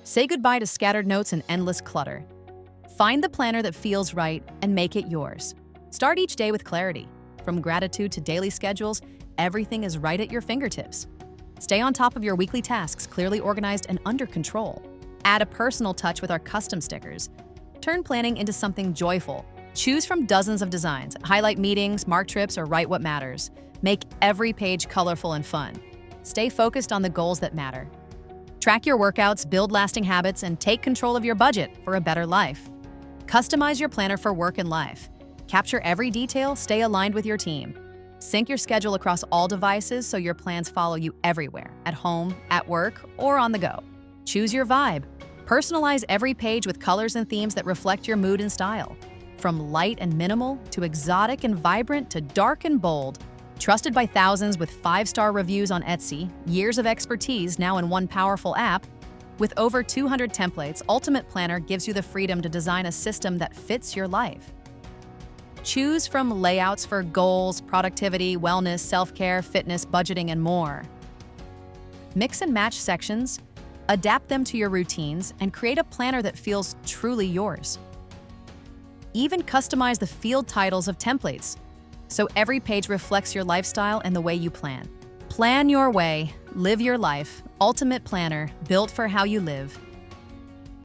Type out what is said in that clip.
Say goodbye to scattered notes and endless clutter. Find the planner that feels right and make it yours. Start each day with clarity. From gratitude to daily schedules, everything is right at your fingertips. Stay on top of your weekly tasks, clearly organized and under control. Add a personal touch with our custom stickers. Turn planning into something joyful. Choose from dozens of designs. Highlight meetings, mark trips, or write what matters. Make every page colorful and fun. Stay focused on the goals that matter. Track your workouts, build lasting habits, and take control of your budget for a better life. Customize your planner for work and life. Capture every detail, stay aligned with your team. Sync your schedule across all devices so your plans follow you everywhere, at home, at work, or on the go. Choose your vibe. Personalize every page with colors and themes that reflect your mood and style. From light and minimal to exotic and vibrant to dark and bold. Trusted by thousands with 5-star reviews on Etsy, years of expertise now in one powerful app. With over 200 templates, Ultimate Planner gives you the freedom to design a system that fits your life. Choose from layouts for goals, productivity, wellness, self-care, fitness, budgeting, and more. Mix and match sections, adapt them to your routines, and create a planner that feels truly yours. Even customize the field titles of templates, so every page reflects your lifestyle and the way you plan. Plan your way, live your life. Ultimate Planner, built for how you live.